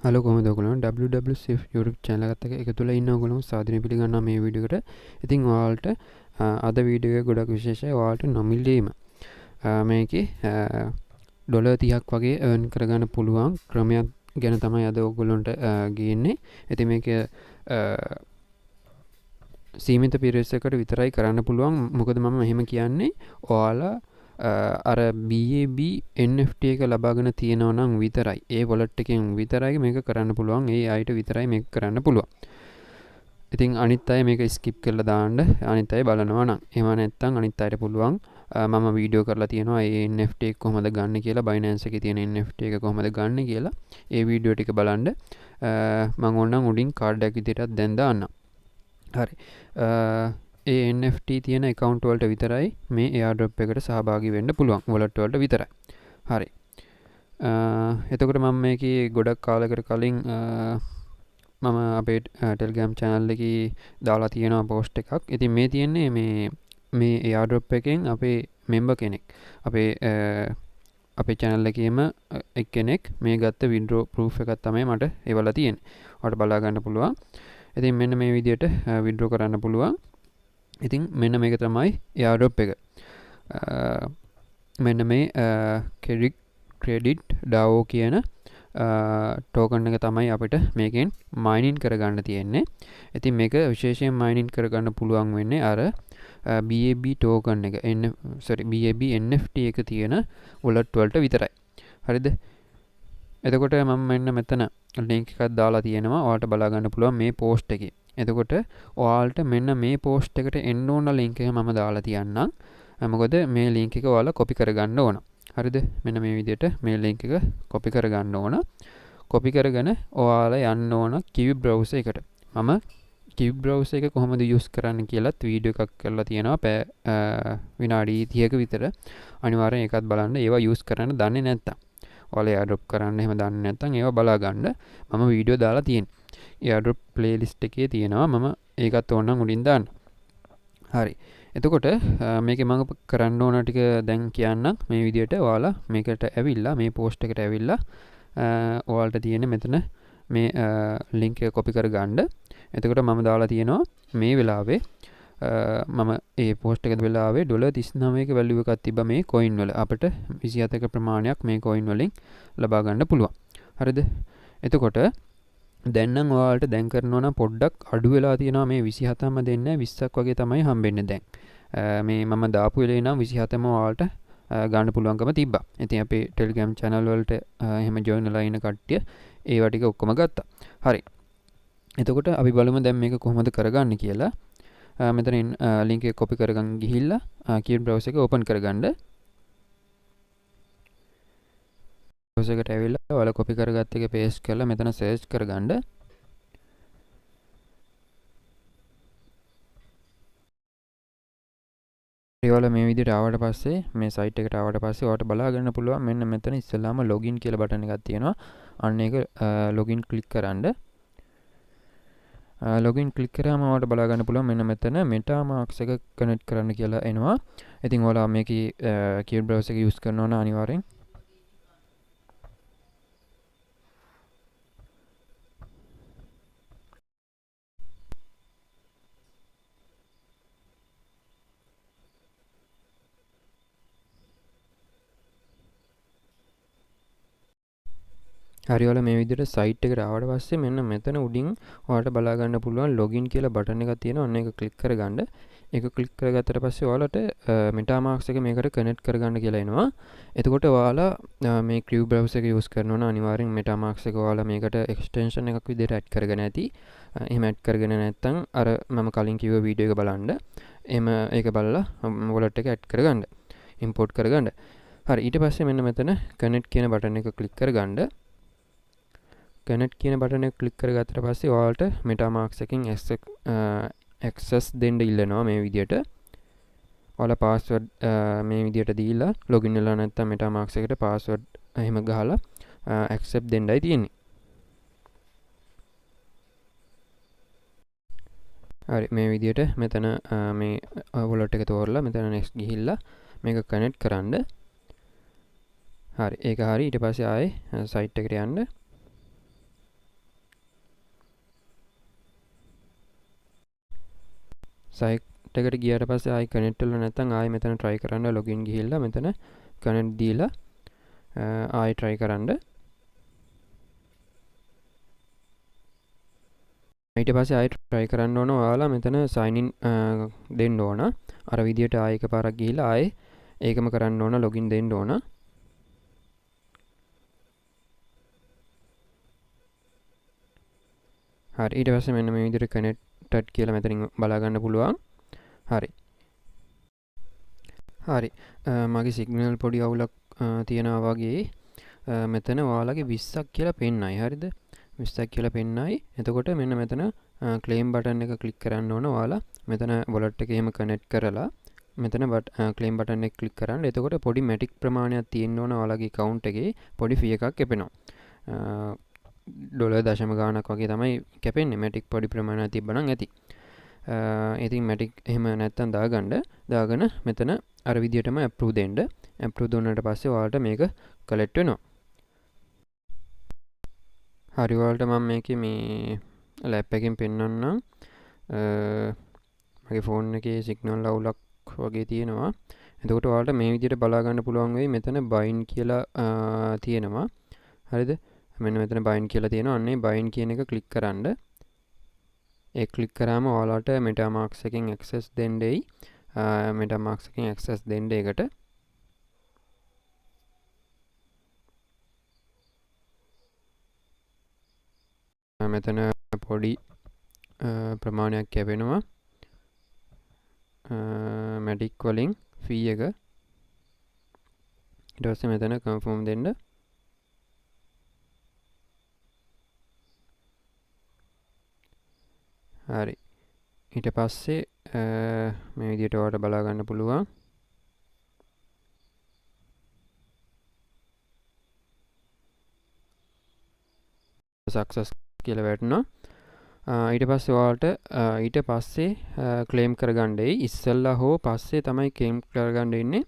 Hello කොහොමද ඔයගොල්ලෝ WwCf YouTube channel එකත් එක්ක එකතු වෙලා ඉන්න ඔයගොල්ලෝ සාදරයෙන් පිළිගන්නවා මේ වීඩියෝ එකට. ඉතින් ඔයාලට අද වීඩියෝ එක ගොඩක් විශේෂයි. ඔයාලට නොමිලේම මේකේ ඩොලර් 30ක් වගේ earn කරගන්න පුළුවන් ක්‍රමයක් ගැන තමයි අද ඔයගොල්ලන්ට ගේන්නේ. ඉතින් මේක සීමිත පිරිසකට විතරයි කරන්න පුළුවන්. මොකද මම එහෙම කියන්නේ ඔයාලා අර BAB NFT එක ලබාගෙන තියෙනවා නම් විතරයි. ඒ wallet එකෙන් විතරයි මේක කරන්න පුළුවන්. ඒ අයට විතරයි මේක කරන්න පුළුවන්. ඉතින් අනිත් අය මේක skip කරලා දාන්න අනිත් අය බලනවා නම්. එහෙම නැත්නම් අනිත් අයට පුළුවන් මම වීඩියෝ කරලා තියෙනවා ඒ NFT එක කොහොමද ගන්න කියලා, Binance එකේ තියෙන NFT එක කොහොමද ගන්න කියලා. ඒ වීඩියෝ ටික බලන්න මම ඕනනම් උඩින් කාඩ් එකක් විදිහටත් දැන් දාන්නම්. හරි. ඒ NFT තියෙන account වලට විතරයි මේ airdrop එකට සහභාගී වෙන්න පුළුවන්. wallet වලට විතරයි. හරි. එතකොට මම මේකේ ගොඩක් කාලයකට කලින් මම අපේ Telegram channel එකේ දාලා තියෙනවා post එකක්. ඉතින් මේ තියෙන්නේ මේ airdrop එකෙන් අපේ member කෙනෙක් අපේ channel එකේම එක්කෙනෙක් මේ ගත්ත withdraw proof එකක් තමයි මට එවලා තියෙන්නේ. ඔයාලට බලා ගන්න පුළුවන්. ඉතින් මෙන්න මේ විදිහට withdraw කරන්න පුළුවන්. ඉතින් මෙන්න මේක තමයි airdrop එක. මෙන්න මේ credit DAO කියන token එක තමයි අපිට මේකෙන් mining කරගන්න තියෙන්නේ. ඉතින් මේක විශේෂයෙන් mining කරගන්න පුළුවන් වෙන්නේ අර BAB token එක BAB NFT එක තියෙන wallet වලට විතරයි. හරිද? එතකොට මම මෙන්න මෙතන link එකක් දාලා තියෙනවා. ඔයාලට බලා ගන්න පුළුවන් මේ post එකේ. එතකොට ඔයාලට මෙන්න මේ post එකට එන්න ඕන link එක මම දාලා තියන්නම්. මොකද මේ link එක ඔයාලා copy කරගන්න ඕන. හරිද? මෙන්න මේ විදිහට මේ link එක copy කරගන්න ඕන. copy කරගෙන ඔයාලා යන්න ඕන Q browser එකට. මම Q browser එක කොහොමද use කරන්න කියලාත් වීඩියෝ එකක් කරලා තියෙනවා. විනාඩි 30ක විතර. අනිවාර්යෙන් ඒකත් බලන්න. ඒවා use කරන්න දන්නේ නැත්තම්. ඔයාලා airdrop කරන්න එහෙම දන්නේ නැත්නම් ඒවා බලා ගන්න. මම වීඩියෝ දාලා තියෙනවා. airdrop playlist එකේ තියෙනවා. මම ඒකත් ඕනනම් උඩින් දාන්න. හරි. එතකොට මේකේ මම කරන්න ඕන ටික දැන් කියන්නම්. මේ විදිහට ඔයාලා මේකට ඇවිල්ලා මේ post එකට ඇවිල්ලා ඔයාලට තියෙන මෙතන මේ link එක copy කරගන්න. එතකොට මම දාලා තියෙනවා මේ වෙලාවේ මම ඒ post එක වෙලාවේ $39ක value එකක් තිබ්බා මේ coin වල. අපිට 27ක ප්‍රමාණයක් මේ coin වලින් ලබා ගන්න පුළුවන්. හරිද? එතකොට දැන් නම් ඔයාලට දැන් කරනවා නම් පොඩ්ඩක් අඩු වෙලා තියෙනවා. මේ 27ම දෙන්නේ 20ක් වගේ තමයි හම්බෙන්නේ දැන්. මේ මම දාපු වෙලේ නම් 27ම ඔයාලට ගන්න පුළුවන්කම තිබ්බා. ඉතින් අපේ Telegram channel වලට එහෙම join වෙලා ඉන්න කට්ටිය ඒවා ටික ඔක්කොම ගත්තා. හරි. එතකොට අපි බලමු දැන් මේක කොහොමද කරගන්නේ කියලා. මෙතනින් link එක copy කරගන්න ගිහිල්ලා Q browser එක open කරගන්න. browser එකට ඇවිල්ලා ඔයාලා copy කරගත්ත එක paste කරලා මෙතන search කරගන්න. ඒවල මේ විදිහට ආවට පස්සේ මේ site එකට ආවට පස්සේ ඔයාලට බලා ගන්න පුළුවන් මෙන්න මෙතන ඉස්සෙල්ලාම login කියලා බටන් එකක් තියෙනවා. අන්න ඒක login click කරන්න. login click කරාම ඔයාලට බලා ගන්න පුළුවන් මෙන්න මෙතන MetaMask එක connect කරන්න කියලා එනවා. ඉතින් ඔයාලා මේකේ Q browser එක use කරනවා නම් අනිවාර්යෙන් හරි. ඔයාලා මේ විදිහට site එකට ආවට පස්සේ මෙන්න මෙතන උඩින් ඔයාලට බලා ගන්න පුළුවන් login කියලා බටන් එකක් තියෙනවා. අන්න ඒක click කරගන්න. ඒක click කරගත්තට පස්සේ ඔයාලට MetaMask එක මේකට connect කරගන්න කියලා එනවා. එතකොට ඔයාලා මේ Q browser එක use කරනවා නම් අනිවාර්යෙන් MetaMask එක ඔයාලා මේකට extension එකක් විදිහට add කරගෙන ඇති. එහෙම add කරගෙන නැත්නම් අර මම කලින් කිව්ව වීඩියෝ එක බලන්න. එහෙම ඒක බලලා wallet එක add කරගන්න. import කරගන්න. හරි. ඊට පස්සේ මෙන්න මෙතන connect කියන බටන් එක click කරගන්න. connect කියන බටන් එක click කරගත්තට පස්සේ ඔයාලට MetaMask එකකින් access දෙන්න ඉල්ලනවා මේ විදිහට. ඔයාලා password මේ විදිහට දීලා login වෙලා නැත්නම් MetaMask එකට password එහෙම ගහලා accept දෙන්නයි තියෙන්නේ. හරි. මේ විදිහට මෙතන මේ wallet එක තෝරලා මෙතන next ගිහිල්ලා මේක connect කරන්න. හරි. ඒක හරි. ඊට පස්සේ ආයේ site එකට යන්න. සයිට් එකට ගියාට පස්සේ ආයි කනෙක්ට් වෙලා නැත්නම් ආයි මෙතන try කරන්න login ගිහිල්ලා මෙතන කනෙක්ට් දීලා ආයි try කරන්න. ඊට පස්සේ ආයි try කරන්න ඕන. ඔයාලා මෙතන sign in දෙන්න ඕන. අර විදියට ආයි එකපාරක් ගිහිල්ලා ආයි ඒකම කරන්න ඕන, login දෙන්න ඕන. හරි, ඊට පස්සේ මෙන්න මේ විදියට connected කියලා මෙතනින් බලා ගන්න පුළුවන්. හරි. හරි. මගේ සිග්නල් පොඩි අවුලක් තියෙනවා වගේ. මෙතන ඔයාලගේ 20ක් කියලා පෙන්නයි. හරිද? 20ක් කියලා පෙන්නයි. එතකොට මෙන්න මෙතන claim button එක click කරන්න ඕන. ඔයාලා මෙතන wallet එක එහෙම connect කරලා මෙතන claim button එක click කරන්න. එතකොට පොඩි matic ප්‍රමාණයක් තියෙන්න ඕන ඔයාලගේ account එකේ. පොඩි fee එකක් එපෙනවා. ඩොලර් දශම ගාණක් වගේ තමයි කැපෙන්නේ. matic පොඩි ප්‍රමාණයක් තිබ්බනම් ඇති. ඉතින් matic එහෙම නැත්තම් දාගෙන මෙතන අර විදියටම approve දෙන්න. approve දුන්නාට පස්සේ ඔයාලට මේක collect වෙනවා. හරි, ඔයාලට මම මේකේ මේ ලැප් එකෙන් පෙන්වන්නම්. මගේ ෆෝන් එකේ සිග්නල් අවුලක් වගේ තියෙනවා. එතකොට ඔයාලට මේ විදියට බලා ගන්න පුළුවන් වෙයි. මෙතන bind කියලා තියෙනවා. හරිද? මෙන්න මෙතන bind කියලා තියෙනවා. අන්නේ bind කියන එක click කරන්න. ඒ click කරාම ඔයාලට metamask එකෙන් access දෙන්නේයි. metamask එකෙන් access දෙන්න එකට. මෙතන පොඩි ප්‍රමාණයක් කැපෙනවා. matic වලින් fee එක. ඊට පස්සේ මෙතන confirm දෙන්න. හරි, ඊට පස්සේ මේ විදියට ඔයාලට බලා ගන්න පුළුවන්. success කියලා වැටුණා. ඊට පස්සේ ඔයාලට ඊට පස්සේ claim කරගන්නයි. ඉස්සෙල්ලා හෝ පස්සේ තමයි claim කරගන්න ඉන්නේ.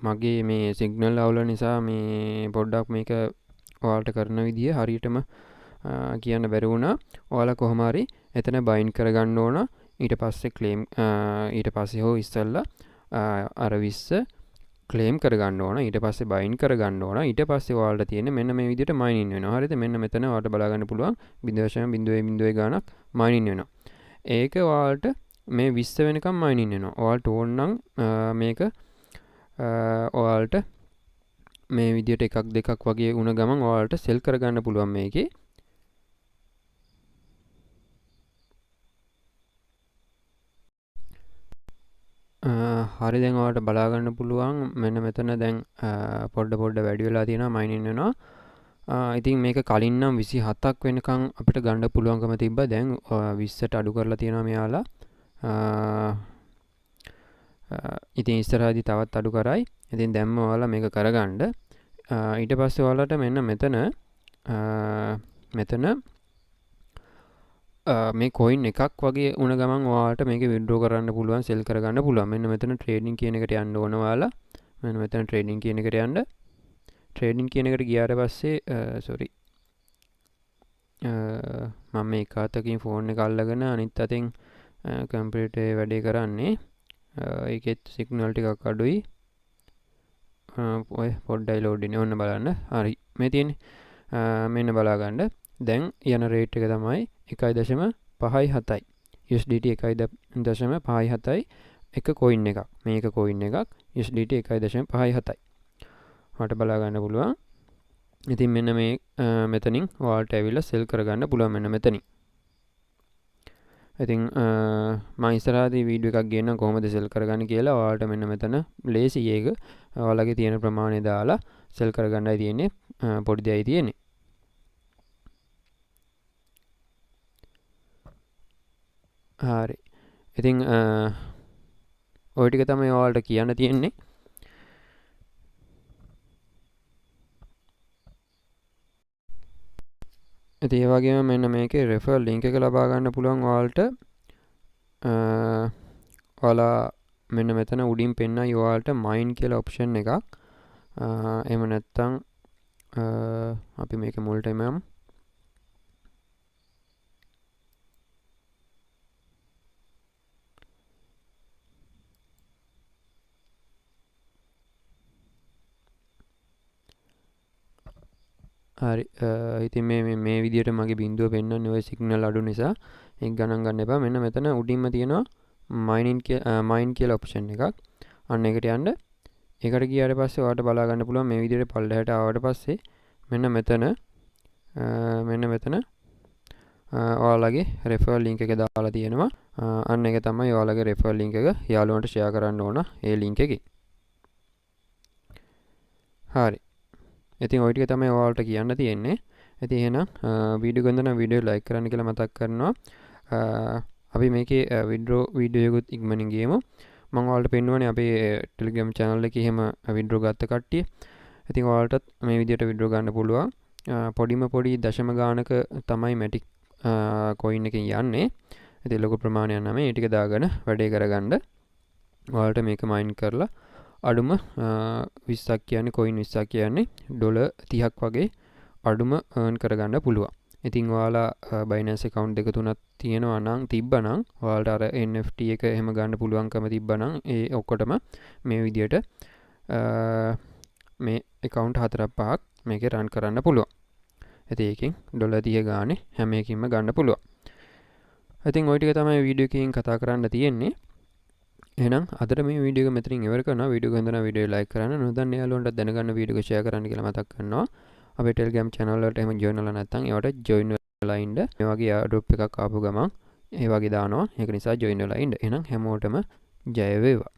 මගේ මේ සිග්නල් අවුල නිසා මේ පොඩ්ඩක් මේක ඔයාලට කරන විදිය හරියටම කියන්න බැරි වුණා. ඔයාලා කොහොම හරි එතන bind කරගන්න ඕන. ඊට පස්සේ claim ඊට පස්සේ හෝ ඉස්සෙල්ලා අර 20 claim කරගන්න ඕන. ඊට පස්සේ bind කරගන්න ඕන. ඊට පස්සේ ඔයාලට තියෙන්නේ මෙන්න මේ විදිහට mining වෙනවා. හරිද? මෙන්න මෙතන ඔයාලට බලා ගන්න පුළුවන් 0.000 ගාණක් mining වෙනවා. ඒක ඔයාලට මේ 20 වෙනකම් mining වෙනවා. ඔයාලට ඕන නම් මේක ඔයාලට මේ විදිහට එකක් දෙකක් වගේ වුණ ගමන් ඔයාලට sell කරගන්න පුළුවන් මේකේ. හරි, දැන් ඔයාලට බලා ගන්න පුළුවන් මෙන්න මෙතන දැන් පොඩ වැඩි වෙලා තියෙනවා, mining වෙනවා. ඉතින් මේක කලින් නම් 27ක් වෙනකන් අපිට ගන්න පුළුවන්කම තිබ්බා. දැන් 20ට අඩු කරලා තියෙනවා මෙයාලා. ඉතින් ඉස්සරහදී තවත් අඩු කරයි. ඉතින් දැන්ම ඔයාලා මේක කරගන්න. ඊට පස්සේ ඔයාලට මෙන්න මෙතන මේ coin එකක් වගේ උණ ගමන් ඔයාලට මේක withdraw කරන්න පුළුවන්, sell කරගන්න පුළුවන්. මෙන්න මෙතන trading කියන එකට යන්න ඕන ඔයාලා. මෙන්න මෙතන trading කියන එකට යන්න. trading කියන එකට ගියාට පස්සේ මම මේ එක අතකින් ෆෝන් එක අල්ලගෙන අනිත් අතෙන් කම්පියුටරේ වැඩේ කරන්නේ. ඒකෙත් සිග්නල් ටිකක් අඩුයි. ඔය පොඩ්ඩයි load වෙන්නේ. ඔන්න බලන්න. හරි, මේ තියෙන්නේ. මෙන්න බලා ගන්න. දැන් යන රේට් එක තමයි 1.57යි. USDT 1.57යි එක coin එකක්. මේක coin එකක්. USDT 1.57යි. ඔයාලට බලා ගන්න පුළුවන්. ඉතින් මෙන්න මේ මෙතනින් ඔයාලට ඇවිල්ලා sell කරගන්න පුළුවන් මෙන්න මෙතනින්. ඉතින් මම ඉස්සරහදී වීඩියෝ එකක් ගේන්නම් කොහොමද sell කරගන්නේ කියලා. ඔයාලට මෙන්න මෙතන ලේසි එක ඔයාලගේ තියෙන ප්‍රමාණය දාලා sell කරගන්නයි තියෙන්නේ. පොඩි දෙයයි තියෙන්නේ. හරි, ඉතින් ඔය ටික තමයි ඔයාලට කියන්න තියෙන්නේ. ඉතින් ඒ වගේම මෙන්න මේකේ referral link එක ලබා ගන්න පුළුවන් ඔයාලට. ඔයාලා මෙන්න මෙතන උඩින් පෙන්නයි ඔයාලට mine කියලා option එකක්. එහෙම නැත්නම් අපි මේක මුලට එමු. හරි ඉතින් මේ විදිහට මගේ බිඳුව පෙන්වන්නේ ඔය සිග්නල් අඩු නිසා ඒක ගණන් ගන්න එපා. මෙන්න මෙතන උඩින්ම තියෙනවා මයින් කියලා ඔප්ෂන් එකක්. අන්න ඒකට යන්න. ඒකට ගියාට පස්සේ ඔයාලට බලා ගන්න පුළුවන් මේ විදිහට පල්ලෙහාට ආවට පස්සේ මෙන්න මෙතන ඔයාලගේ රෙෆරල් ලින්ක් එක දාලා තියෙනවා. අන්න ඒක තමයි ඔයාලගේ රෙෆරල් ලින්ක් එක යාළුවන්ට ෂෙයා කරන්න ඕන ඒ ලින්ක් එකේ. හරි. ඉතින් ওই ටික තමයි ඔයාලට කියන්න තියෙන්නේ. ඉතින් එහෙනම් වීඩියෝ ගන්න නම් වීඩියෝ ලයික් කරන්න කියලා මතක් කරනවා. අපි මේකේ විඩ්‍රෝ වීඩියෝ එකකුත් ඉක්මනින් ගියමු. මම ඔයාලට පෙන්වන්නේ අපේ Telegram channel එකේ එහෙම විඩ්‍රෝ ගත්ත කට්ටිය. ඉතින් ඔයාලටත් මේ විදිහට විඩ්‍රෝ ගන්න පුළුවන්. පොඩි දශම ගානක තමයි මැටික් කොයින් එකෙන් යන්නේ. ඉතින් ලොකු ප්‍රමාණයක් නම් මේ ටික දාගෙන වැඩේ කරගන්න. ඔයාලට මේක මයින් කරලා අඩුම 20ක් කියන්නේ කොයින් 20ක් කියන්නේ ඩොලර් 30ක් වගේ අඩුම earn කරගන්න පුළුවන්. ඉතින් ඔයාලා Binance account දෙක තුනක් තියෙනවා නම් තිබ්බනම් ඔයාලට අර NFT එක එහෙම ගන්න පුළුවන්කම තිබ්බනම් ඒ ඔක්කොටම මේ විදියට මේ account 4-5ක් මේකේ run කරන්න පුළුවන්. ඉතින් ඒකෙන් ඩොලර් 30 ගානේ හැම එකකින්ම ගන්න පුළුවන්. ඉතින් ওই ටික තමයි වීඩියෝ එකකින් කතා කරන්න තියෙන්නේ. එහෙනම් අදට මේ වීඩියෝ එක මෙතනින් ඉවර කරනවා. වීඩියෝ එක හොඳ නම් වීඩියෝ ලයික් කරන්න, නොදන්න යාළුවන්ට දැනගන්න වීඩියෝ එක ෂෙයා කරන්න කියලා මතක් කරනවා. අපේ Telegram channel වලට එහෙම join වෙලා නැත්නම් ඒවට join වෙලා ඉන්න. මේ වගේ airdrop එකක් ආපු ගමන් ඒ වගේ දානවා. ඒක නිසා join වෙලා ඉන්න. එහෙනම් හැමෝටම ජය වේවා.